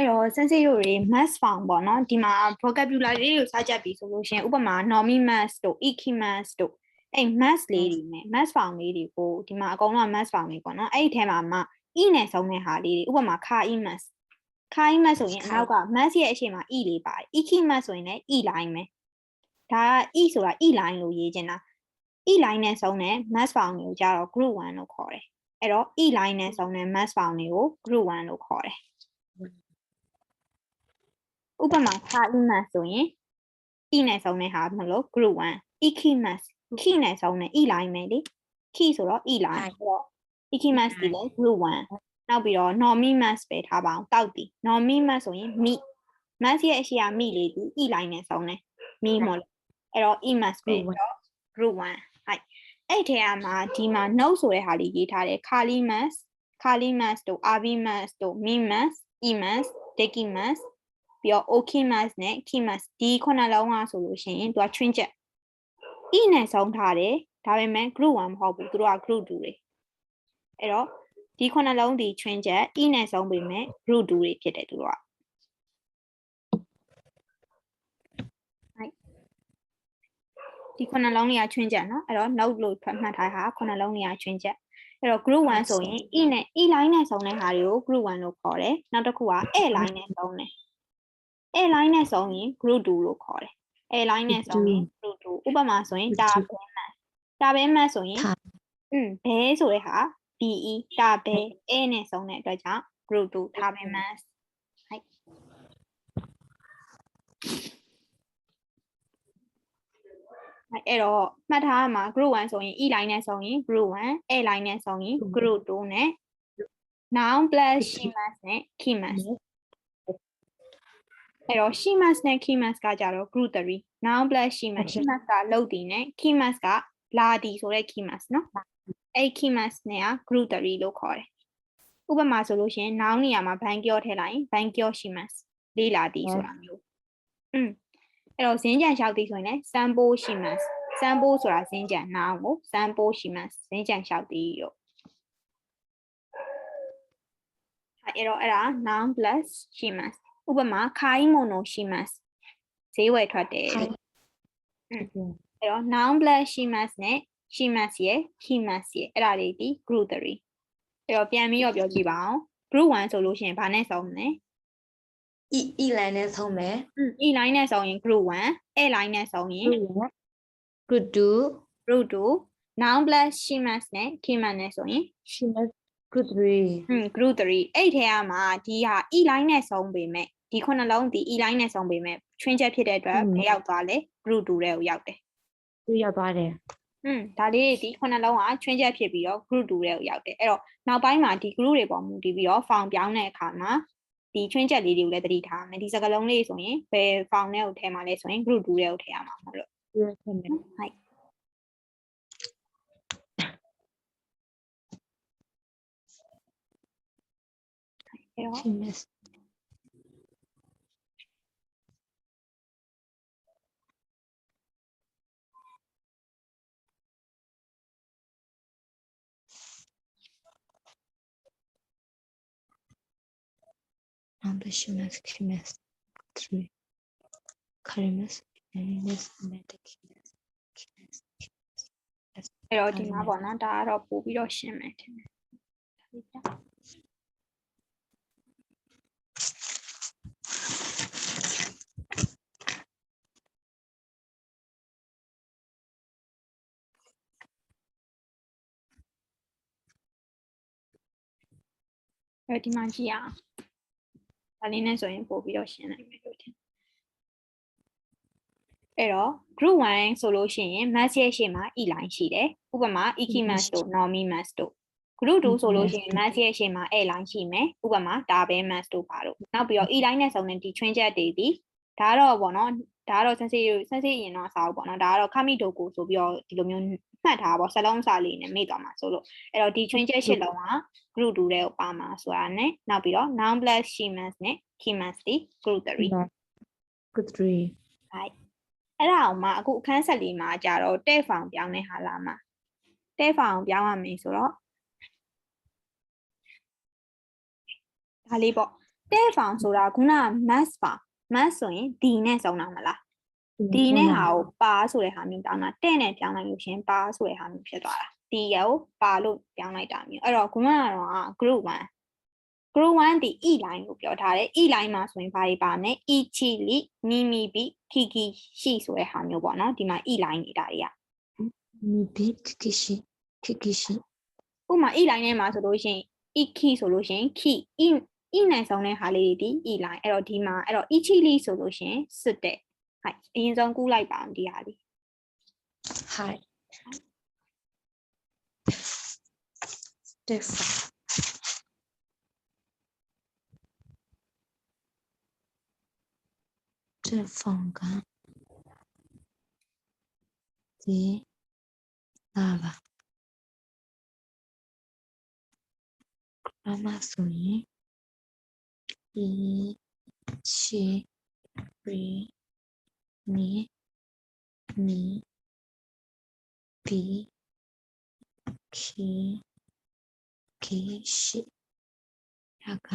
အဲ့တော့ sensei တို့တွေ mass found ပေါ့နော်ဒီမှာ vocabulary လေးကိုစကြပ်ပြီးဆိုလို့ရှိရင်ဥပမာ normy mass တို့ equi mass တို့အဲ့ mass လေးတွေနဲ့ mass found လေးတွေကိုဒီမှာအကုန်လုံး mass found လေးပေါ့နော်အဲ့ဒီထဲမှာမှ e နဲ့ဆုံးတဲ့ဟာလေးတွေဥပမာ chi mass ဆိုရင်အနောက်က mass ရဲ့အရှိမ e လေးပါတယ် equi mass ဆိုရင်လည်း e line ပဲဒါက e ဆိုတာ e line လို့ရေးချင်တာ e line နဲ့ဆုံးတဲ့ mass found ကိုကြတော့ group 1လို့ခေါ်တယ်အဲ့တော့ e line နဲ့ဆုံးတဲ့ mass found ကို group 1လို့ခေါ်တယ်ဥပမာ chi mass ဆိုရင် e နဲ့ဆုံးတဲ့ဟာမလို့ group 1 equi mass key နဲ့ဆုံးတဲ့ e line ပဲလေ key ဆိုတော့ e line ဆိုတော့ equi mass ဒီလည်း group 1နောက်ပြီးတော့ normy mass ပဲထားပါအောင်တောက်တီ normy mass ဆိုရင် mi mass ရဲ့အရှိက mi လေးဒီ e line နဲ့ဆုံးတယ် mi မလို့အဲ့တော့ e mass ပဲအဲ့တော့ group 1အဲ့ထဲမှာဒီမှာ note ဆိုတဲ့ဟာလေးရေးထားတယ် kali mass တို့ rv mass တို့ mi mass e mass deki mass ပြီးတော့ oki mass နဲ့ ki mass ဒီခုနှစ်လုံးကဆိုလို့ရှိရင်သူက twin jet e နဲ့ဆုံးထားတယ်ဒါပေမဲ့ group 1မဟုတ်ဘူးသူတို့က group 2တွေအဲ့တော့ဒီခုနှစ်လုံးဒီ twin jet e နဲ့ဆုံးပေမဲ့ group 2တွေဖြစ်တယ်သူတို့ကဒီခုနှစ်လုံးတွေက twin jet เนาะအဲ့တော့ note လို့မှတ်ထားတာခုနှစ်လုံးတွေက twin jet အဲ့တော့ group 1ဆိုရင် e နဲ့ e line နဲ့ဆုံးတဲ့ဟာတွေကို group 1လို့ခေါ်တယ်နောက်တစ်ခုက a line နဲ့ဆုံးတယ်a line နဲ့ဆုံးရင် group 2လို့ခေါ်တယ် a line နဲ့ဆုံးရင် group 2ဥပမာဆိုရင်တာဘဲ mass ဆိုရင်ဘဲဆိုတဲ့ဟာ be တာဘဲ a နဲ့ဆုံးတဲ့အတွက်ကြောင့် group 2တာဘဲ mass အဲ့တော့မှတ်ထားရမှာ group 1ဆိုရင် e line နဲ့ဆုံးရင် group 1 a line နဲ့ဆုံးရင် group 2နဲ့ noun plus she mass နဲ့ key mass အဲ့တော့ she mass နဲ့ key mass ကကြတော့ group 3 noun plus she mass ကလုပ်တည်နဲ့ key mass ကလာတည်ဆိုတဲ့ key mass เนาะအဲ့ key mass နဲ့က group 3လို့ခေါ်တယ်ဥပမာဆိုလို့ရှိရင် noun နေရာမှာ ban ကျော်ထည့်လိုက်ရင် ban ကျော် she mass လေးလာတည်ဆိုတာမျိုးအဲ့တော့ဇင်းကြံလျှောက်တည်ဆိုရင်လည်း sample she mass sample ဆိုတာဇင်းကြံ noun ကို sample she mass ဇင်းကြံလျှောက်တည်ရောအဲ့တော့အဲ့ဒါ noun plus she mass ဥပမာ kai mono she mass ဈေးဝယ်ထွက်တယ်အဲ့တော့ noun plus she mass နဲ့ she mass ရဲ့ key mass ရဲ့အဲ့ဒါလေးဒီ group 3အဲ့တော့ပြန်ပြီးတော့ပြောကြည့်ပါအောင် group 1ဆိုလို့ရှိရင်ဘာနဲ့ဆုံးမလဲ e line နဲ့ဆုံးမယ် e line နဲ့ဆုံးရင် group 1 a line နဲ့ဆုံးရင် group 2 noun plus she mass နဲ့ key mass နဲ့ဆိုရင် she mass group 3 group 3အဲ့ထဲမှာဒီဟာ e line နဲ့ဆုံးပေမဲ့ဒီခုနှလုံးဒီ e line နဲ့ဆုံးပေမဲ့ twin jet ဖြစ်တဲ့အတွက်ဘယ်ရောက်သွားလဲ group 2ထဲကိုရောက်တယ်သူရောက်သွားတယ်ဒါလေးဒီခုနှလုံးက twin jet ဖြစ်ပြီးတော့ group 2ထဲကိုရောက်တယ်အဲ့တော့နောက်ပိုင်းမှာဒီ group တွေပေါ်မူတည်ပြီးတော့ form ပြောင်းတဲ့အခါမှာဒီ twin jet လေးတွေကိုလည်းသတိထားမယ်ဒီစကားလုံးလေးဆိုရင်ဘယ် form ထဲကိုထည့်မှာလဲဆိုရင် group 2ထဲကိုထည့်ရမှာမဟုတ်လို့ဟုတ်she mass number she mass 3 karimas karimas medic အဲ့တော့ဒီမှာပေါ့နော်ဒါကတော့ပို့ပြီးတော့ရှင်းမယ်ထင်တယ်အဲ့ဒီမှာကြည့်အောင်ဒါလေးနဲ့ဆိုရင်ပို့ပြီးတော့ရှင်းနိုင်မယ်လို့ထင်အဲ့တော့ group 1ဆိုလို့ရှိရင် mass ရဲ့ရှေ့မှာ e line ရှိတယ်ဥပမာ equi mass တို့ normy mass တို့ group 2ဆိုလို့ရှိရင် mass ရဲ့ရှေ့မှာ a line ရှိမယ်ဥပမာဒါပဲ mass တို့ပါတော့နောက်ပြီးတော့ e line နဲ့စုံတဲ့ဒီ twin jet တွေဒီဒါတော့ပေါ့နော်ဒါကတော့ sensei ရင်တော့အစားပေါ့နော်ဒါကတော့ kami doko ဆိုပြီးတော့ဒီလိုမျိုးမှတ်ထားပါစလုံးစာလေးနဲ့မေ့သွားမှာဆိုလို့အဲ့တော့ဒီ twin jet ရှစ်လုံးက group 2ထဲကိုပါမှာဆိုတာနဲ့နောက်ပြီးတော့ noun plus she mass နဲ့ key mass ဒီ group 3 group 3rightအဲ့ဒါအောင်မှအခုအခန်းဆက်လေးမှာကြတော့တဲ့ဖောင်ပြောင်းတဲ့ဟာလာမှာတဲ့ဖောင်ပြောင်းရမယ်ဆိုတော့ဒါလေးပေါ့ တဲ့ဖောင်ဆိုတာခုနက mass ပါ mass ဆိုရင် d နဲ့စုံတာမလား d နဲ့ဟာကိုပါဆိုတဲ့ဟာမျိုးတောင်းတာတဲ့နဲ့ပြောင်းလိုက်လို့ရှင်ပါဆိုတဲ့ဟာမျိုးဖြစ်သွားတာ d ကိုပါလို့ပြောင်းလိုက်တာမျိုးအဲ့တော့ခုနကတော့ group 1 group 1ဒီ e line ကိုပြောထားတယ် e line မှာဆိုရင်ဘာတွေပါမလဲ e ချီလီနီမီဘီခီခီရှိဆိုတဲ့ဟာမျိုးပေါ့နော်ဒီမှာ e line နေတာတွေက နီဘီခီရှိဥပမာ e line ထဲမှာဆိုလို့ရှိရင် e key ဆိုလို့ရှိရင် key e နဲ့ဆောင်တဲ့ဟာလေးတွေဒီ e line အဲ့တော့ဒီမှာအဲ့တော့ e ချီလီဆိုလို့ရှိရင်စစ်တဲ့ဟိုက်အရင်ဆုံးကူးလိုက်ပါအောင်ဒီဟာလေး はいတဲ့ဖောင်တဲ့ဖောင်ကဒီလာပါအမဆိုရင်ဒီချီရီနီဘီခီရှိရက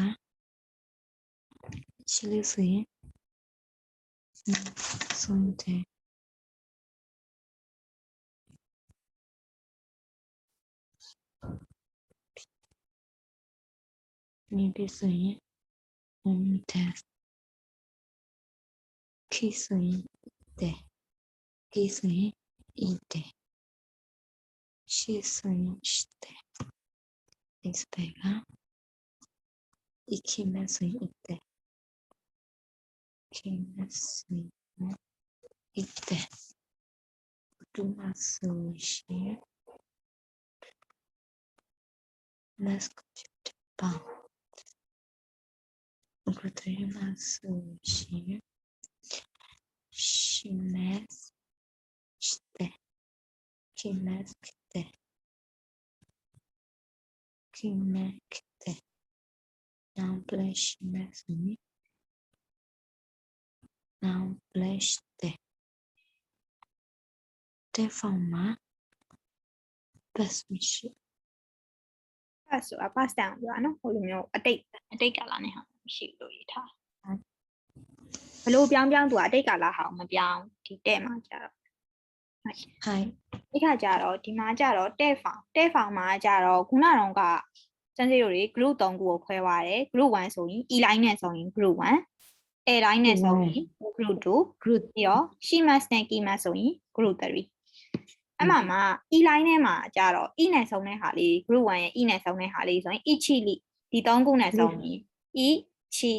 ချီလေးဆိုရင်ဆုံးတဲ့နီဘီဆိုရင်တဲ့ခီဆိုရင်တဲ့ခီဆိုရင်တဲ့ရှိဆိုရင်ရှိတဲ့ဒီစပယ်ကikiဆိုရင်တဲ့ခိမဆိုရင်တဲ့ဒူမဆိုရှင်မတ်ကပါဘုဒ္ဓရမဆိုရှင်ရှိမတ်တဲ့ခိမတ်တဲ့ခိမတ်တဲ့ now blush မတ်ဆိုရင် now blush တဲ့ဖောင်မှာပတ်မရှိ အဲ့ဆိုတာ past tense ပြောတာနော်ဟိုလိုမျိုးအတိတ်ကာလနဲ့ဟာမရှိဘူးလို့ရေးထားဘလို့ပြောင်းသူကအတိတ်ကာလဟာမပြောင်းဒီတဲ့မှာကြတော့ はい。ဒီခါကြတော့ဒီမှာကြတော့တဲ့ဖောင်မှာကြတော့ခုနကတော့ကစမ်းစစ်တို့တွေ group 3ခုကိုခွဲသွားတယ် group 1ဆိုရင် e line နဲ့ဆိုရင် group 1 a line နဲ့ဆိုရင် group 2 group ပြီးတော့ she must နဲ့ key must ဆိုရင် group 3အဲ့မှာ e line ထဲမှာကြတော့ e နဲ့ဆုံးတဲ့ဟာလေး group 1ရဲ့ e နဲ့ဆုံးတဲ့ဟာလေးဆိုရင် e ချီလီဒီ3ခုနဲ့ဆုံးရင် e ချီ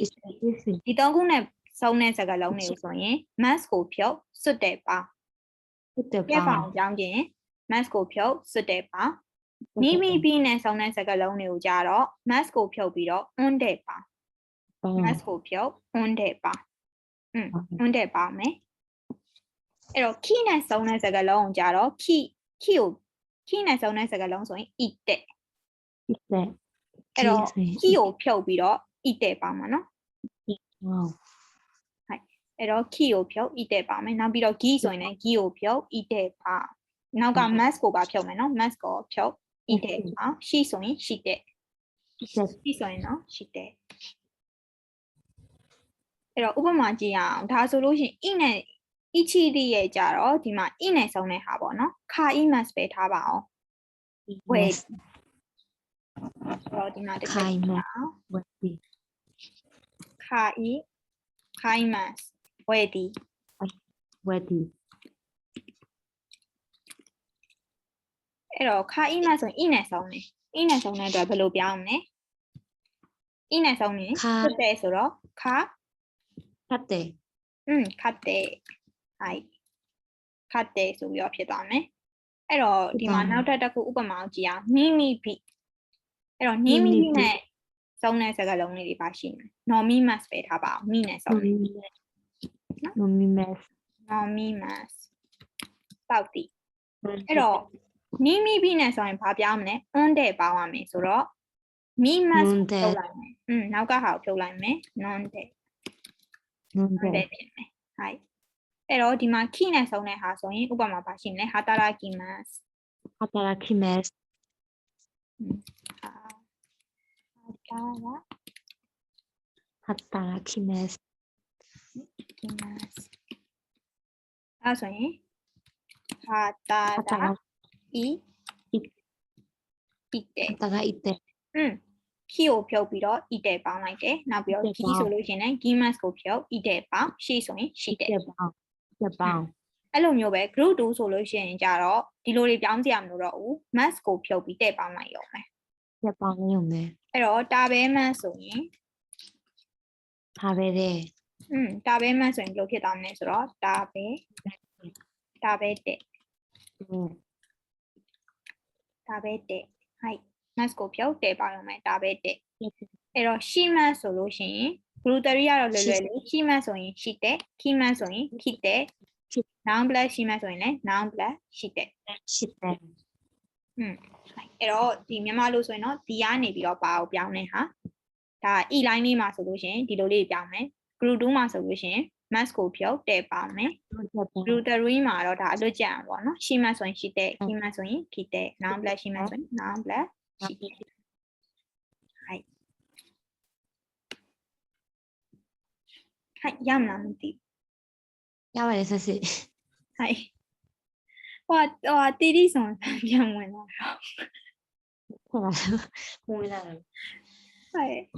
ဒီ3ခုနဲ့ဆုံးတဲ့စကားလုံးတွေကိုဆိုရင် must ကိုဖြုတ်စွတ်တဲ့ပါ ဟုတ်တယ် ပြ ပါ ဖောင်ကြောင်းခြင်း mask ကိုဖြုတ်စွတ်တဲ့ပါနီးမိပြီးနဲ့ဆုံးတဲ့စကားလုံးတွေကိုကြတော့ mask ကိုဖြုတ်ပြီးတော့ on တဲ့ပါ mask ကိုဖြုတ် on တဲ့ပါon တဲ့ပါမယ်အဲ့တော့ key နဲ့ဆုံးတဲ့စကားလုံးကိုကြတော့ key နဲ့ဆုံးတဲ့စကားလုံးဆိုရင် eat တဲ့ တဲ့ အဲ့တော့ key ကိုဖြုတ်ပြီးတော့ eat တဲ့ပါမှာနော် wow အဲ့တော့ key ကိုဖြုတ် eat တဲ့ပါမယ်နောက်ပြီးတော့ gi ဆိုရင်လည်း gi ကိုဖြုတ် eat တဲ့ပါနောက်က mask ကိုပါဖြုတ်မယ်နော် mask ကိုဖြုတ် eat တဲ့ပါ she ဆိုရင် she တဲ့ she ဆိုရင်နော် she တဲ့အဲ့တော့ဥပမာကြည့်ရအောင်ဒါဆိုလို့ရှိရင် e နဲ့ e ချီလေးရဲ့ကြတော့ဒီမှာ e နဲ့ဆုံးတဲ့ဟာပေါ့နော်ခါ e mask ပဲထားပါအောင်ဝယ်ဆိုတော့ဒီမှာတစ်ချက်ကြည့်ရအောင် ဝက်ဒီ ခါ e ခိုင်း mask ဝယ်ဒီ ဝက်ဒီ အဲ့တော့ခါ e mask ဆိုရင် e နဲ့ဆုံးတယ် e နဲ့ဆုံးတဲ့အတွက်ဘယ်လိုပြောင်းမလဲ e နဲ့ဆုံးရင်ဖြစ်တဲ့ဆိုတော့ခါ ခတ်တယ် ခတ်တဲ့ဟိုက်ခတ်တဲ့ဆိုပြီးတော့ဖြစ်သွားမယ်အဲ့တော့ဒီမှာနောက်ထပ်တစ်ခုဥပမာကြည့်အောင်နီးမိပြီအဲ့တော့နီးမိပြီနဲ့ဆုံးတဲ့စကားလုံးလေးတွေပါရှိမယ် normi mask ပဲထားပါအောင်မိနဲ့ဆုံးတယ် normi mask တောက်တီအဲ့တော့နီးမိပြီနဲ့ဆိုရင်ဘာပြောင်းမလဲ on တဲ့ပေါင်းရမယ်ဆိုတော့ mi mask ဖြုတ်လိုက်မယ်နောက်ကဟာကိုဖြုတ်လိုက်မယ် non တဲ့ ဖြစ်မယ်ဟိုက်အဲ့တော့ဒီမှာ key နဲ့ဆုံးတဲ့ဟာဆိုရင်ဥပမာပါရှိမလဲ hataraki mas hataraki mas Hatarakimasu. အဲ့ဆိုရင်ဟာတာတာ ဤ ဤတဲ့ Hatara ite. ခီကိုဖြုတ်ပြီးတော့ဤတဲ့ပေါင်းလိုက်တယ်နောက်ပြီးတော့ဂီဆိုလို့ရှိရင်လည်း gimas ကိုဖြုတ်ဤတဲ့ပေါင်းရှေ့ဆိုရင်ရှိတဲ့ Jebang. Jebang. အဲ့လိုမျိုးပဲ group 2ဆိုလို့ရှိရင်ကြတော့ဒီလိုတွေပြောင်းစရာမလိုတော့ဘူး mass ကိုဖြုတ်ပြီးတဲ့ပေါင်းလိုက်ရုံပဲ Jebang yome. အဲ့တော့တာဘဲ mass ဆိုရင် Habere. တာဘဲ mass ဆိုရင်ဘယ်လိုဖြစ်သွားမလဲဆိုတော့တာဘဲတဲ့ တာဘဲတဲ့ height mass ကိုဖြုတ်တဲ့ပေါင်းရုံပဲတာဘဲတဲ့အဲ့တော့ရှိ mass ဆိုလို့ရှိရင် group 3ကတော့လွယ်လွယ်လေးရှိ mass ဆိုရင်ရှိတဲ့ key mass ဆိုရင် key တဲ့ noun plus ရှိ mass ဆိုရင်လည်း noun plus ရှိတဲ့ Shite. အဲ့တော့ဒီမြန်မာလို့ဆိုရင်တော့ဒီကနေပြီးတော့ပါအောင်ပြောင်းနေဟာဒါ e line လေးမှာဆိုလို့ရှိရင်ဒီလိုလေးပြောင်းမယ် group 2မှာဆိုလို့ရှိရင် mass ကိုဖြုတ်တဲ့ပေါင်းမယ် group 3မှာတော့ဒါအလွတ်ကျအောင်ပေါ့နော်ရှိ mass ဆိုရင်ရှိတဲ့ key mass ဆိုရင် key တဲ့ noun plus ရှိ mass ဆိုရင် noun plus ရှိတဲ့ဟိုက်ရမလားမသိ Yabare sasi. ဟိုက်ဟိုတီတီဆောင်ပြန်ဝင်လာတော့ Mula. ဟိုက်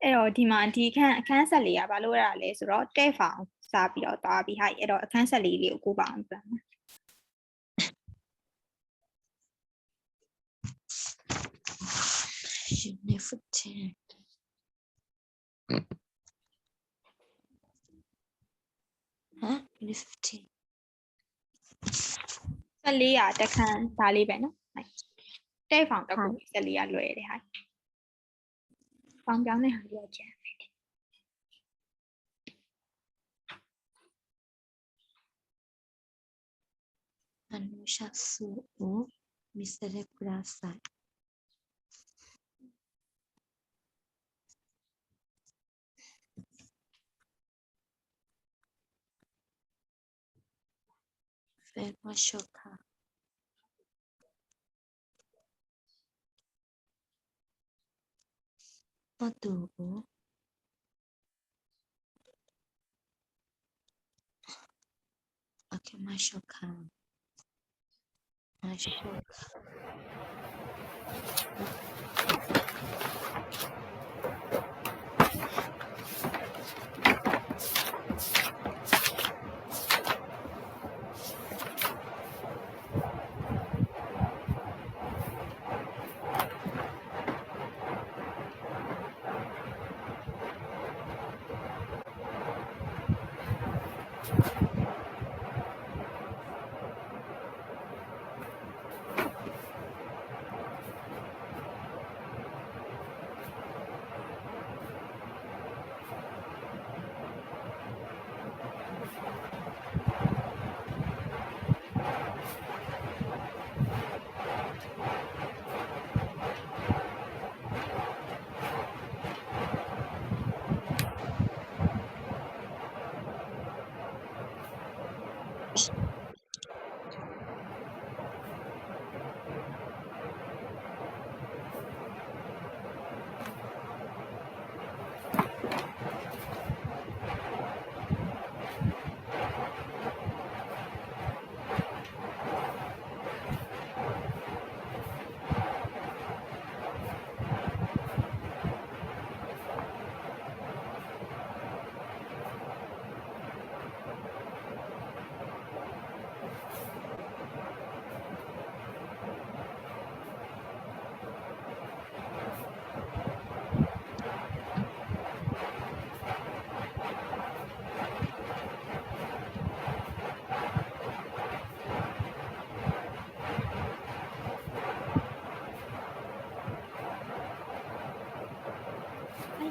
အဲ့တော့ဒီမှာဒီအခန်းဆက်လေးကဘာလို့ရတာလဲဆိုတော့တဲ့ဖောင်စားပြီးတော့သွားပြီးဟိုက်အဲ့တော့အခန်းဆက်လေးလေးကိုကိုပါအောင်ပြန်မယ် Shunefute. Huh? 15. ဆက်လေးရတက်ခန်းဒါလေးပဲနော်ဟိုက်တဲ့ဖောင်တက်ကိုဆက်လေးရလွယ်တယ်ဟိုက်ဖောင်ပြောင်းတဲ့ဟာလေးကျန် Anusha su o misere kudasai. Vema shoka. Madu o okay, mashoka. Mashoka.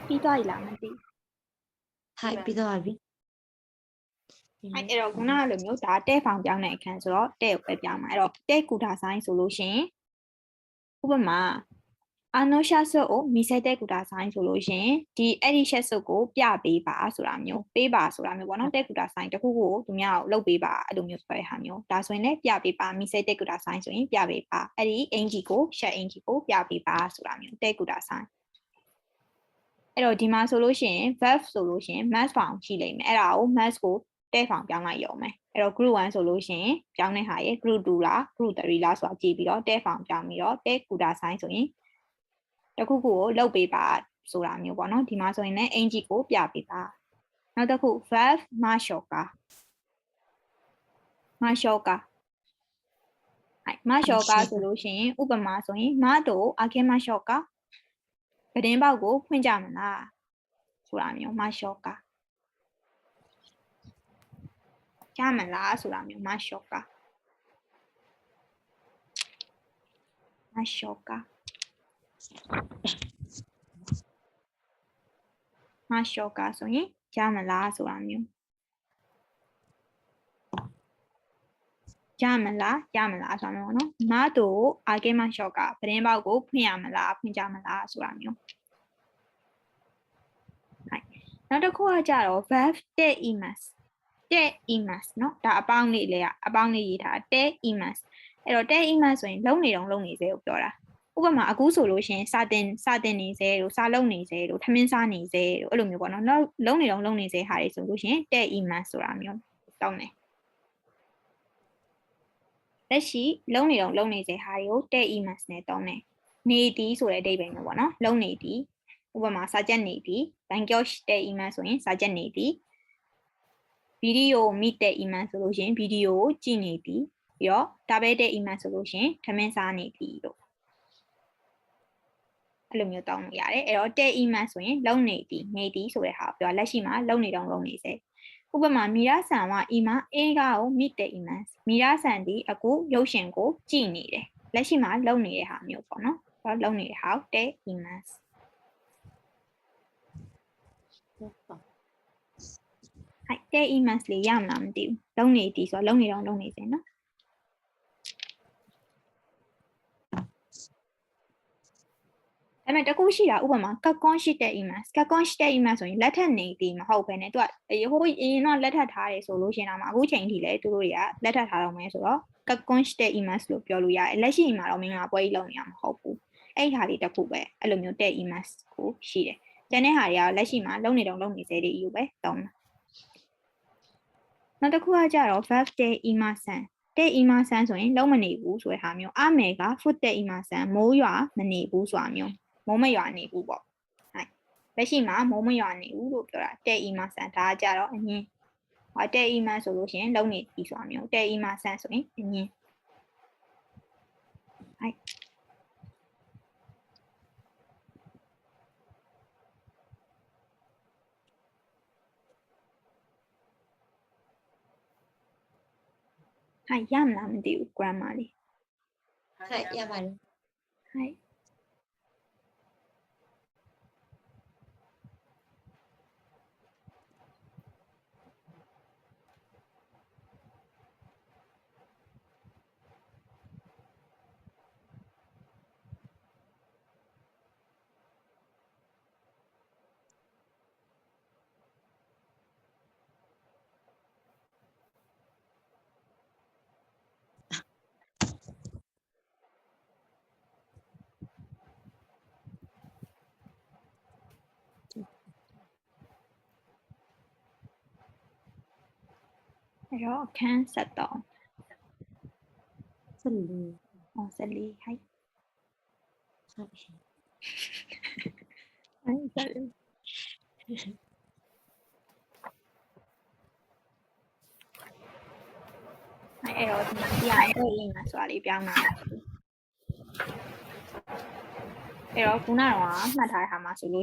ပြီးသွားပြီလားမသိ Hi, pido abi. အဲ့တော့ခုနကလိုမျိုးဒါတဲ့ဖောင်ပြောင်းတဲ့အခန်းဆိုတော့တဲ့ကိုပဲပြောင်းမှာအဲ့တော့တဲ့ကူတာဆိုင်ဆိုလို့ရှိရင်ဥပမာအာနိုရှာဆုပ်ကိုမိဆိုင်တဲ့ကူတာဆိုင်ဆိုလို့ရှိရင်ဒီအဲ့ဒီရှက်ဆုပ်ကိုပြပေးပါဆိုတာမျိုးပေးပါဆိုတာမျိုးပေါ့နော်တဲ့ကူတာဆိုင်တစ်ခုခုကိုသူများကိုလုပ်ပေးပါအဲ့လိုမျိုးဆိုတဲ့ဟာမျိုးဒါဆိုရင်လည်းပြပေးပါမိဆိုင်တဲ့ကူတာဆိုင်ဆိုရင်ပြပေးပါအဲ့ဒီအင်ဂျီကိုရှက်အင်ဂျီကိုပြပေးပါဆိုတာမျိုးတဲ့ကူတာဆိုင် အဲ့တော့ဒီမှာဆိုလို့ရှိရင် verb ဆိုလို့ရှိရင် mass form ရှိလိမ့်မယ်အဲ့ဒါကို mass ကိုတဲ့ form ပြောင်းလိုက်ရုံပဲအဲ့တော့ group 1ဆိုလို့ရှိရင်ပြောင်းတဲ့ဟာရယ် group 2လား group 3လားဆိုတာကြည့်ပြီးတော့တဲ့ form ပြောင်းပြီးတော့တဲ့ quota sign ဆိုရင်တခုခုကိုလုပ်ပေးပါဆိုတာမျိုးပေါ့နော်ဒီမှာဆိုရင်လည်းအင်ဂျီကိုပြပေးပါနောက်တစ်ခု verb mashoka mashoka ဟိုင် mashoka ဆိုလို့ရှိရင်ဥပမာဆိုရင်မတို့အခဲ mashoka ပဒင်းပေါက်ကိုဖွင့်ကြမလားဆိုတာမျိုး mashoka ကြမလားဆိုတာမျိုး mashoka mashoka mashoka ဆိုရင်ကြမလားဆိုတာမျိုးကြမလားဆိုတာမျိုးနော်မတို့အခဲ mashoka ပဒင်းပေါက်ကိုဖွင့်ရမလားဖွင့်ကြမလားဆိုတာမျိုးနောက်တစ်ခုကကြတော့ verb တဲ့ imas တဲ့ imas เนาะဒါအပေါင်းလေးရေးထားတဲ့ imas အဲ့တော့တဲ့ imas ဆိုရင်လုံးနေတော့လုံးနေစေကိုပြောတာဥပမာအခုဆိုလို့ရှိရင်စာတင်နေစေလို့စာလုံးနေစေလို့ထမင်းစားနေစေလို့အဲ့လိုမျိုးပေါ့နော်လုံးနေတော့လုံးနေစေဟာတွေဆိုလို့ရှိရင်တဲ့ imas ဆိုတာမျိုးတောင်းတယ်လက်ရှိလုံးနေတော့လုံးနေစေဟာတွေကိုတဲ့ imas နဲ့တောင်းတယ်နေတီးဆိုတဲ့အဓိပ္ပာယ်မျိုးပေါ့နော်လုံးနေတီးဥပမာစာချက်နေတီးဘန်ကျော့တဲ့ imas ဆိုရင်စာချက်နေတီးဗီဒီယိုမိတဲ့ iman ဆိုလို့ရှိရင်ဗီဒီယိုကိုကြည့်နေပြီပြီးတော့ဒါပဲတဲ့ iman ဆိုလို့ရှိရင်ထမင်းစားနေပြီလို့အဲ့လိုမျိုးတောင်းလို့ရတယ်အဲ့တော့တဲ့ iman ဆိုရင်လုံနေပြီနေပြီဆိုတဲ့ဟာပြောလက်ရှိမှာလုံနေတော့လုံနေစေဥပမာမီရာဆန်က iman အေးကားကိုမိတဲ့ iman မီရာဆန်ဒီအခုရုပ်ရှင်ကိုကြည့်နေတယ်လက်ရှိမှာလုံနေတဲ့ဟာမျိုးပေါ့နော်အဲ့တော့လုံနေတဲ့ဟာတဲ့ imanဟိုက်တဲ့ imas လေးရမလားမသိဘူးလုံးနေတီးဆိုတော့လုံးနေတော့လုံးနေစေနော်ဒါပေမဲ့တကူရှိတာဥပမာကကွန်ရှိတဲ့ imas ကကွန်ရှိတဲ့ imas ဆိုရင်လက်ထက်နေတီးမဟုတ်ဘဲနဲ့သူကဟိုအရင်တော့လက်ထက်ထားတယ်ဆိုလို့ရှိရင်တော့အခုချိန်ထိလည်းသူတို့တွေကလက်ထက်ထားတော့မယ်ဆိုတော့ကကွန်ရှိတဲ့ imas လို့ပြောလို့ရတယ်လက်ရှိမှာတော့မင်္ဂလာပွဲကြီးလုပ်နေရမှာမဟုတ်ဘူးအဲ့ဒီဟာလေးတခုပဲအဲ့လိုမျိုးတဲ့ imas ကိုရှိတယ်ကျန်တဲ့ဟာတွေကလက်ရှိမှာလုံးနေတော့လုံးနေစေတွေယူပဲတောင်းနောက်တစ်ခုကကြတော့ verb တဲ့ imasan တဲ့ imasan ဆိုရင်လုံးမနေဘူးဆိုတဲ့ဟာမျိုးအမေက foot တဲ့ imasan မိုးရွာမနေဘူးဆိုတာမျိုးမိုးမရွာနေဘူးပေါ့ဟုတ်လက်ရှိမှာမိုးမရွာနေဘူးလို့ပြောတာတဲ့ imasan ဒါကကြတော့အငင်းဟောတဲ့ iman ဆိုလို့ရှိရင်လုံးနေပြီဆိုတာမျိုးတဲ့ imasan ဆိုရင်အငင်းဟုတ်ဟာရမလားမသိဘူး grammar လေး ဟုတ်ရပါတယ် ဟုတ်အဲ့တော့အခန်း73 14 14ဟုတ်ဟုတ်14အဲ့တော့ဒီမှာပြရတဲ့ iman ဆိုတာလေးပြောင်းလာတယ်အဲ့တော့ခုနကတော့မှတ်ထားတဲ့ဟာမှာဆိုလို့